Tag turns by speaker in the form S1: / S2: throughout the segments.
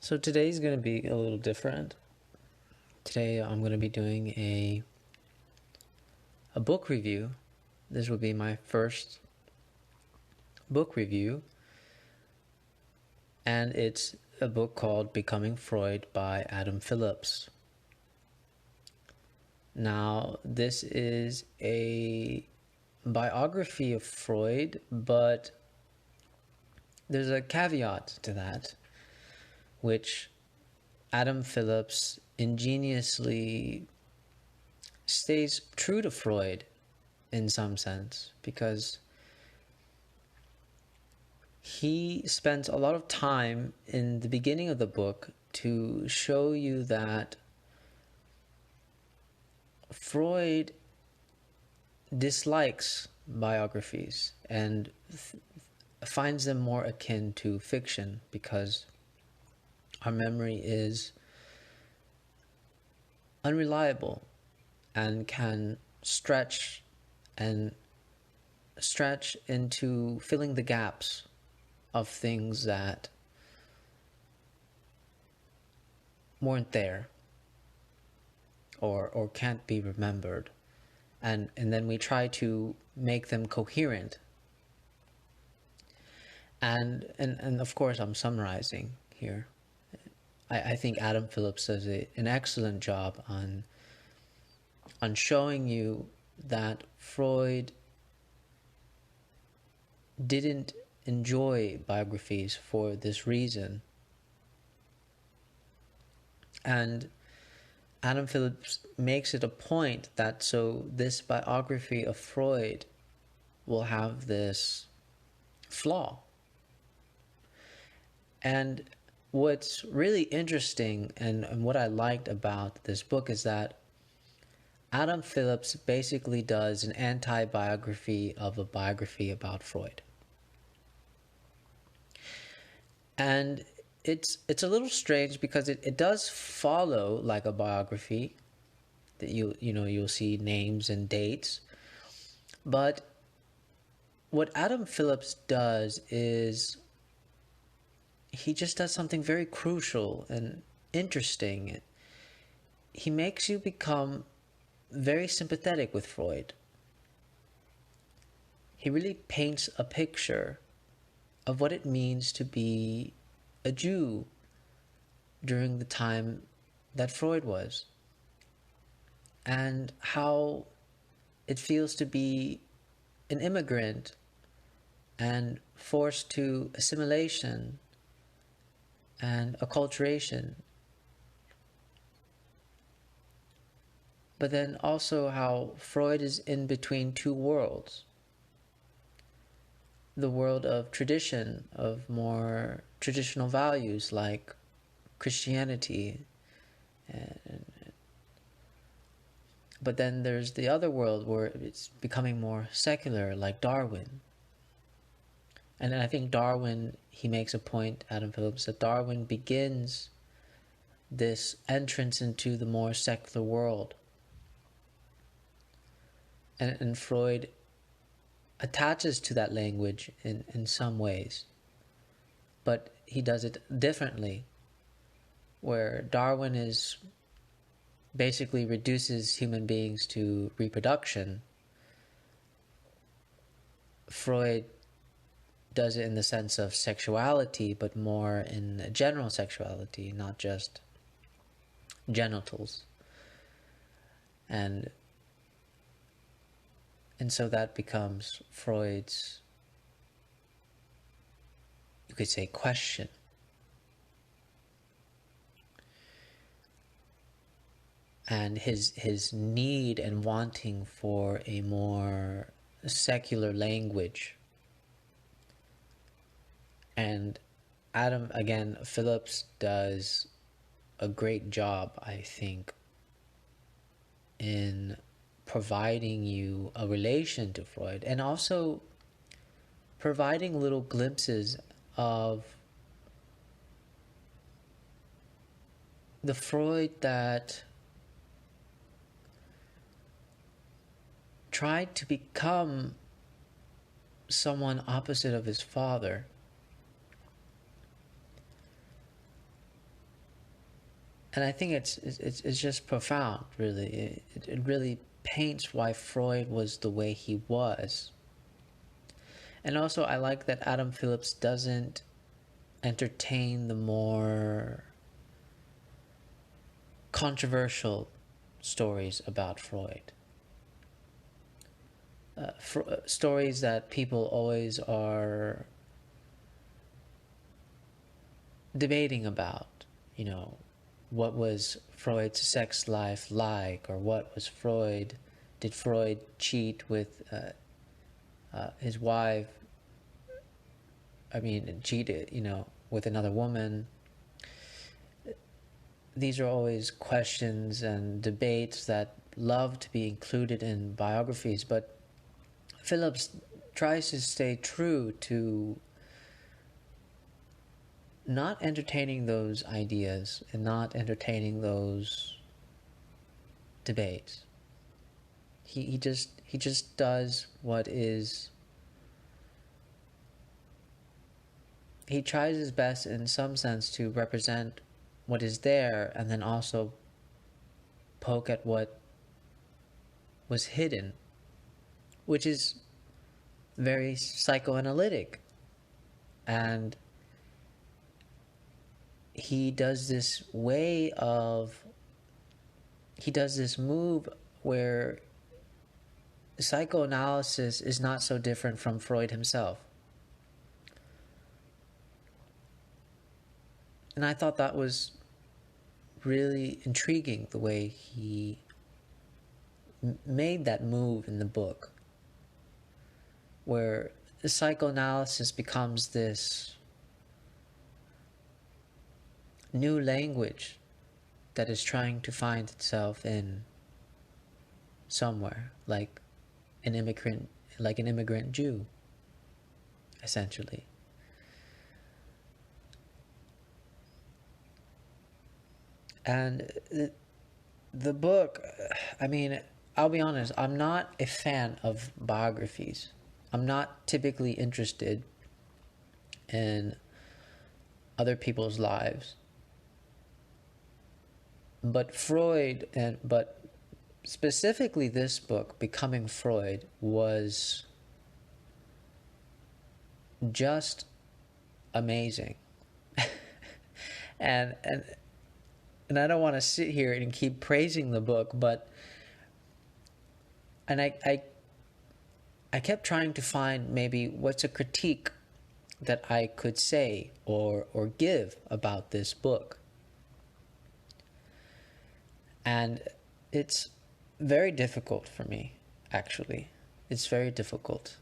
S1: So today's going to be a little different. Today I'm going to be doing a book review. This will be my first book review, and it's a book called Becoming Freud by Adam Phillips. Now, this is a biography of Freud, but there's a caveat to that, which Adam Phillips ingeniously stays true to Freud in some sense, because he spends a lot of time in the beginning of the book to show you that Freud dislikes biographies and finds them more akin to fiction, because our memory is unreliable and can stretch into filling the gaps of things that weren't there or can't be remembered, and then we try to make them coherent. And of course I'm summarizing here. I think Adam Phillips does an excellent job on showing you that Freud didn't enjoy biographies for this reason. And Adam Phillips makes it a point that so this biography of Freud will have this flaw. And what's really interesting and what I liked about this book is that Adam Phillips basically does an anti-biography of a biography about Freud. And it's a little strange because it does follow like a biography, that you'll see names and dates. But what Adam Phillips does is he just does something very crucial and interesting. He makes you become very sympathetic with Freud. He really paints a picture of what it means to be a Jew during the time that Freud was, and how it feels to be an immigrant and forced to assimilation and acculturation. But then also how Freud is in between two worlds. The world of tradition, of more traditional values like Christianity. But then there's the other world where it's becoming more secular, like Darwin. And I think Darwin, he makes a point, Adam Phillips, that Darwin begins this entrance into the more secular world. And Freud attaches to that language in some ways, but he does it differently, where Darwin is basically reduces human beings to reproduction. Freud does it in the sense of sexuality, but more in general sexuality, not just genitals. And so that becomes Freud's, you could say, question. And his need and wanting for a more secular language. And Adam, again, Phillips does a great job, I think, in providing you a relation to Freud, and also providing little glimpses of the Freud that tried to become someone opposite of his father. And I think it's just profound, really. It really paints why Freud was the way he was. And also, I like that Adam Phillips doesn't entertain the more controversial stories about Freud. Stories that people always are debating about, you know, what was Freud's sex life like, or what was Freud, did Freud cheat with his wife, cheated, with another woman. These are always questions and debates that love to be included in biographies, but Phillips tries to stay true to not entertaining those ideas and not entertaining those debates. He just does what is. He tries his best in some sense to represent what is there, and then also poke at what was hidden, which is very psychoanalytic. And he does this move where psychoanalysis is not so different from Freud himself. And I thought that was really intriguing, the way he made that move in the book, where the psychoanalysis becomes this new language that is trying to find itself in somewhere, like an immigrant Jew, essentially. And the book, I'll be honest, I'm not a fan of biographies. I'm not typically interested in other people's lives. But but specifically this book, Becoming Freud, was just amazing. and I don't want to sit here and keep praising the book, but I kept trying to find maybe what's a critique that I could say or give about this book. And it's very difficult for me, actually. It's very difficult.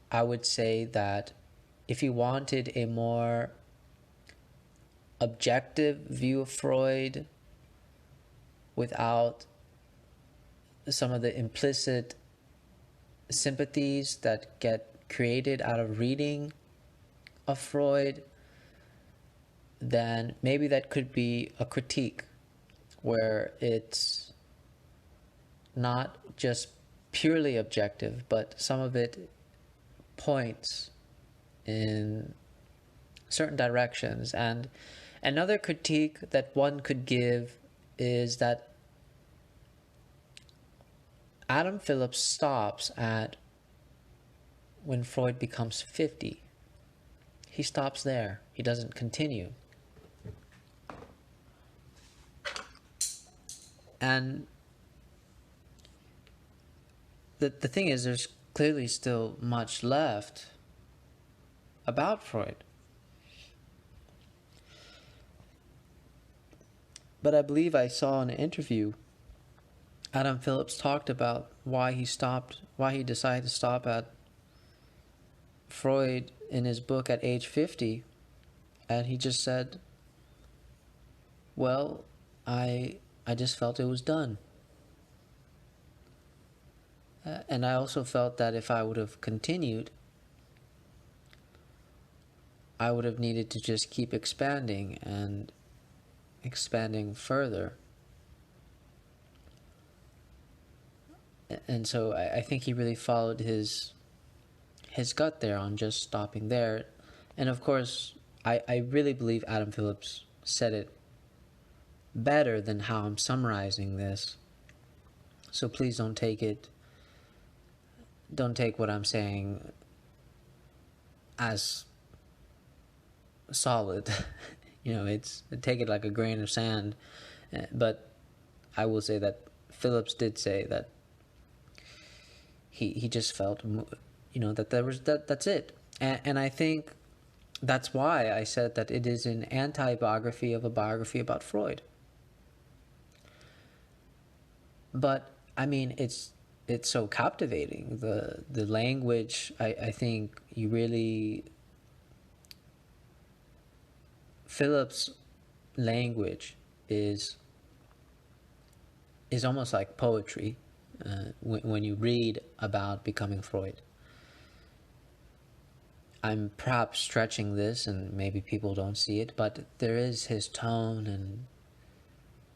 S1: I would say that if you wanted a more objective view of Freud without some of the implicit sympathies that get created out of reading of Freud, then maybe that could be a critique where it's not just purely objective, but some of it points in certain directions. And another critique that one could give is that Adam Phillips stops at when Freud becomes 50. He stops there. He doesn't continue. And the thing is, there's clearly still much left about Freud. But I believe I saw in an interview, Adam Phillips talked about why he decided to stop at Freud in his book at age 50. And he just said, well, I just felt it was done. And I also felt that if I would have continued, I would have needed to just keep expanding and expanding further. And so I think he really followed his gut there on just stopping there. And of course, I really believe Adam Phillips said it better than how I'm summarizing this. So please don't take what I'm saying as solid. Take it like a grain of sand. But I will say that Phillips did say that he just felt, that that's it. And I think that's why I said that it is an anti-biography of a biography about Freud. But I mean, it's so captivating. The language, I think you really, Phillips' language is almost like poetry when you read about becoming Freud. I'm perhaps stretching this, and maybe people don't see it, but there is his tone, and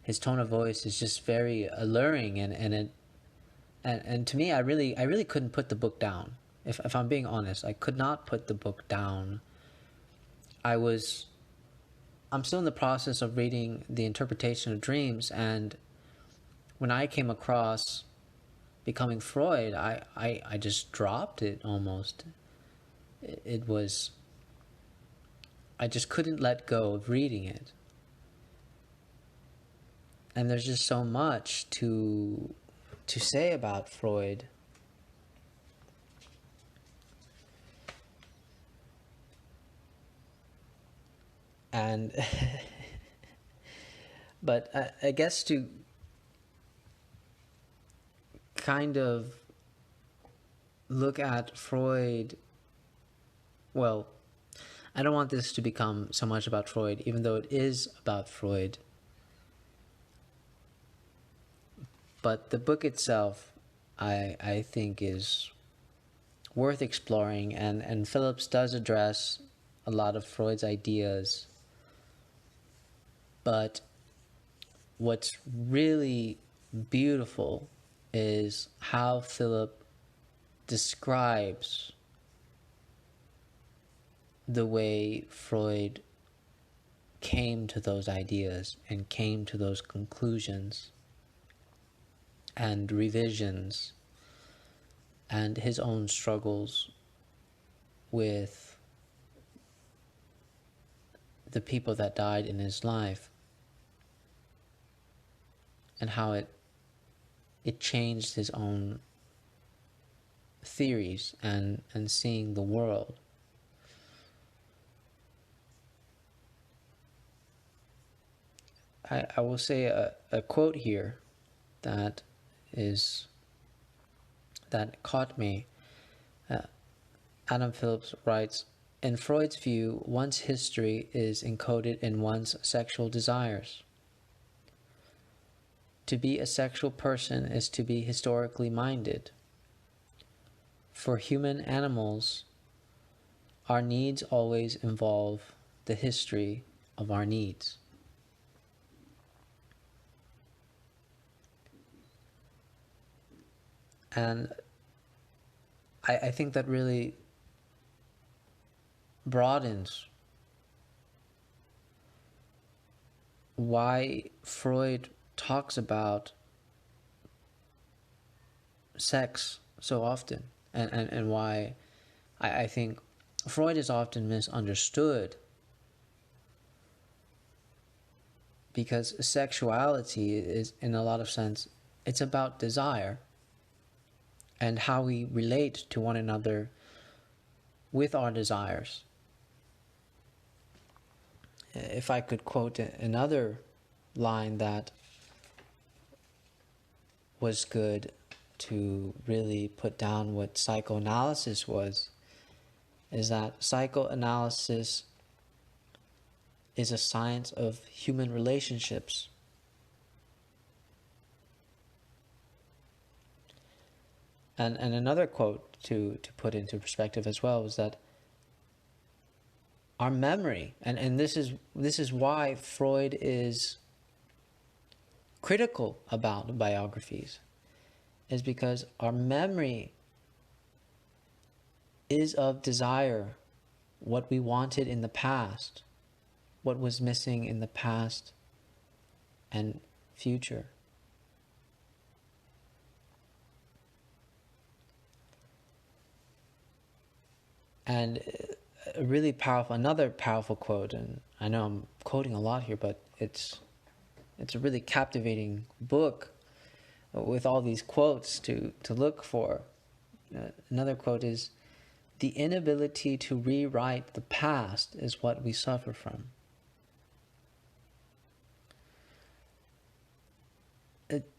S1: his tone of voice is just very alluring, and to me, I really couldn't put the book down. If I'm being honest, I could not put the book down. I'm still in the process of reading The Interpretation of Dreams, and when I came across Becoming Freud, I just dropped it almost. It was, I just couldn't let go of reading it. And there's just so much to say about Freud. And but I guess to kind of look at Freud, well, I don't want this to become so much about Freud, even though it is about Freud. But the book itself, I think, is worth exploring, and Phillips does address a lot of Freud's ideas. But what's really beautiful is how Philip describes the way Freud came to those ideas and came to those conclusions and revisions, and his own struggles with the people that died in his life, and how it changed his own theories and seeing the world. I will say a quote here that caught me. Adam Phillips writes, "In Freud's view, one's history is encoded in one's sexual desires. To be a sexual person is to be historically minded. For human animals, our needs always involve the history of our needs." And I think that really broadens why Freud talks about sex so often, and why I think Freud is often misunderstood, because sexuality is, in a lot of sense, it's about desire and how we relate to one another with our desires. If I could quote another line that was good to really put down what psychoanalysis was, is that psychoanalysis is a science of human relationships. And another quote to put into perspective as well was that our memory, and this is why Freud is critical about biographies, is because our memory is of desire, what we wanted in the past, what was missing in the past, and future. And a really powerful, another powerful quote, and I know I'm quoting a lot here, but it's a really captivating book with all these quotes to look for. Another quote is, "The inability to rewrite the past is what we suffer from."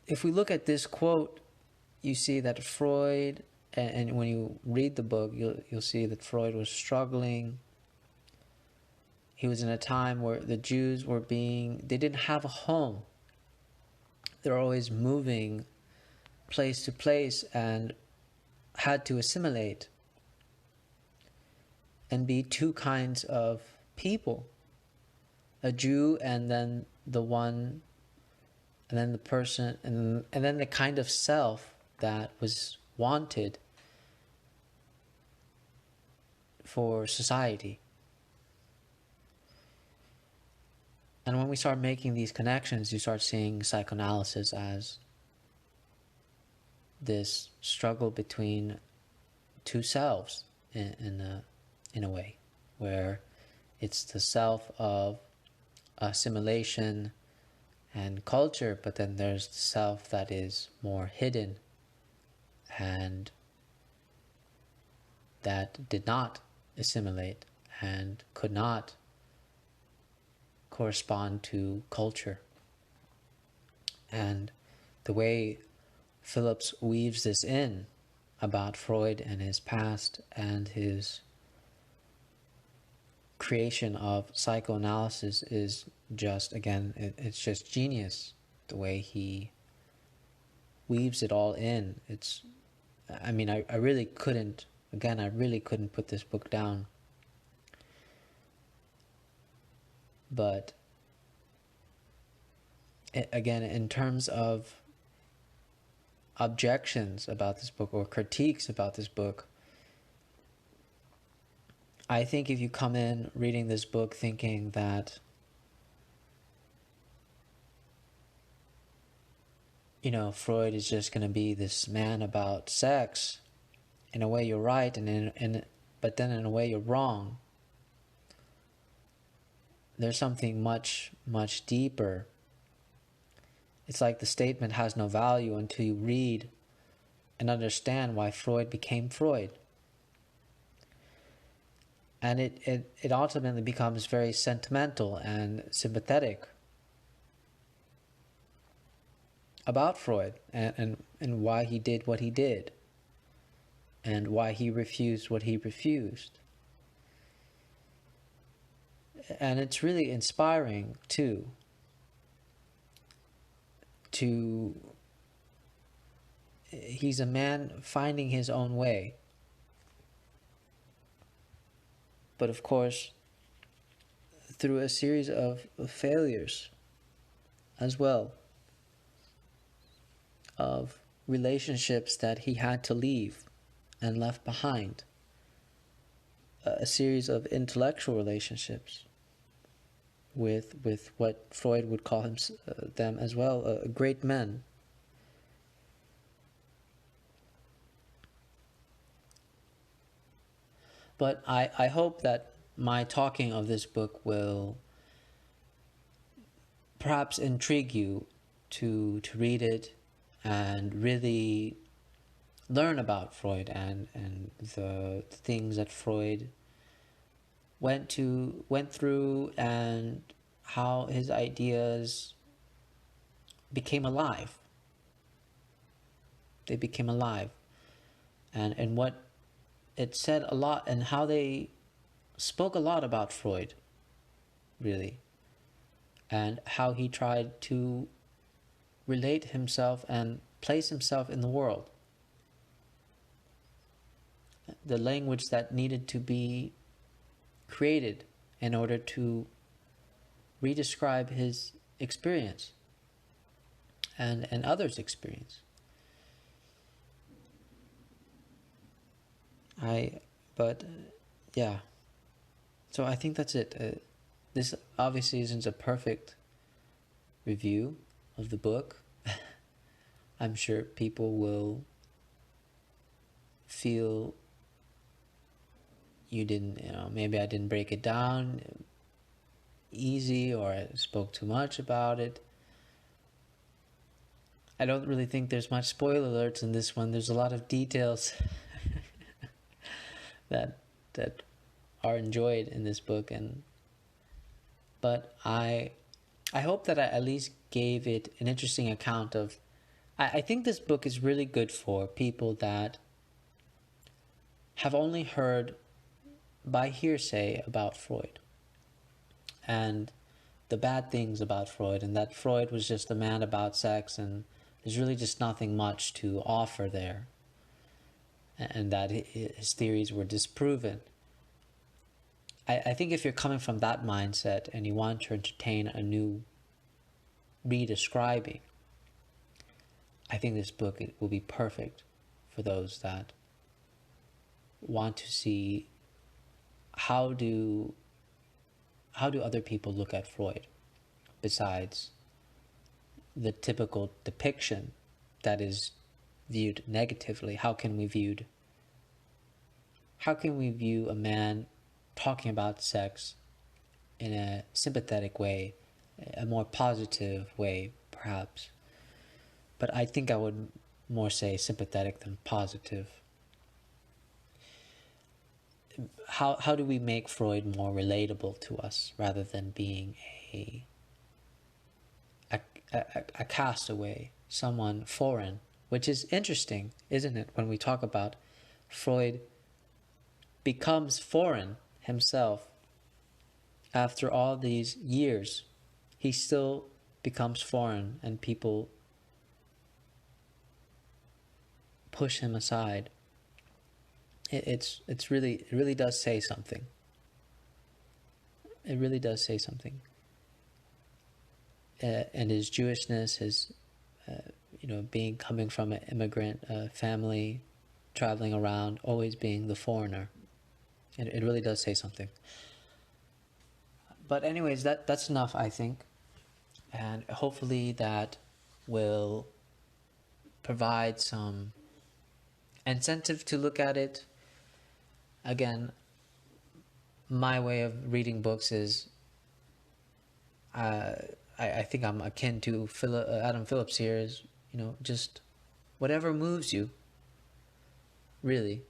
S1: If we look at this quote, you see that Freud, and when you read the book, you'll see that Freud was struggling. He was in a time where the Jews they didn't have a home. They're always moving place to place and had to assimilate and be two kinds of people, a Jew and then the person, and then the kind of self that was wanted for society. And when we start making these connections, you start seeing psychoanalysis as this struggle between two selves in a way, where it's the self of assimilation and culture, but then there's the self that is more hidden and that did not assimilate and could not correspond to culture. And the way Phillips weaves this in about Freud and his past and his creation of psychoanalysis is just, again, it's just genius. The way he weaves it all in. I really couldn't put this book down. But again, in terms of objections about this book or critiques about this book, I think if you come in reading this book thinking that, Freud is just going to be this man about sex, in a way you're right, but then in a way you're wrong. There's something much, much deeper. It's like the statement has no value until you read and understand why Freud became Freud. And it ultimately becomes very sentimental and sympathetic about Freud and why he did what he did and why he refused what he refused. And it's really inspiring too he's a man finding his own way. But of course, through a series of failures as well, of relationships that he had to leave and left behind, a series of intellectual relationships with what Freud would call them as well, great men. But I hope that my talking of this book will perhaps intrigue you to read it and really learn about Freud and the things that Freud went through and how his ideas became alive. They became alive. And what it said a lot, and how they spoke a lot about Freud, really. And how he tried to relate himself and place himself in the world. The language that needed to be created in order to redescribe his experience and others' experience. So I think that's it. This obviously isn't a perfect review of the book. I'm sure people will feel maybe I didn't break it down easy, or I spoke too much about it. I don't really think there's much spoiler alerts in this one. There's a lot of details that are enjoyed in this book, but I hope that I at least gave it an interesting account of. I think this book is really good for people that have only heard by hearsay about Freud and the bad things about Freud, and that Freud was just a man about sex and there's really just nothing much to offer there, and that his theories were disproven. I think if you're coming from that mindset and you want to entertain a new redescribing, I think this book will be perfect for those that want to see how do other people look at Freud besides the typical depiction that is viewed negatively. How can we view a man talking about sex in a sympathetic way, a more positive way perhaps? But I think I would more say sympathetic than positive. How do we make Freud more relatable to us rather than being a castaway, someone foreign? Which is interesting, isn't it? When we talk about Freud becomes foreign himself after all these years, he still becomes foreign and people push him aside. It really does say something. It really does say something. And his Jewishness, his coming from an immigrant family, traveling around, always being the foreigner. It really does say something. But anyways, that's enough, I think. And hopefully that will provide some incentive to look at it. Again, my way of reading books is I think I'm akin to Adam Phillips here, is just whatever moves you, really.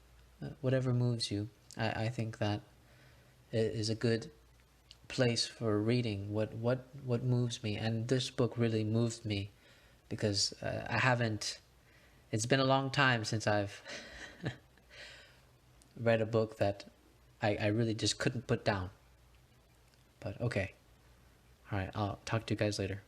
S1: Whatever moves you. I think that is a good place for reading. What moves me, and this book really moved me because it's been a long time since I've read a book that I really just couldn't put down. But okay. Alright, I'll talk to you guys later.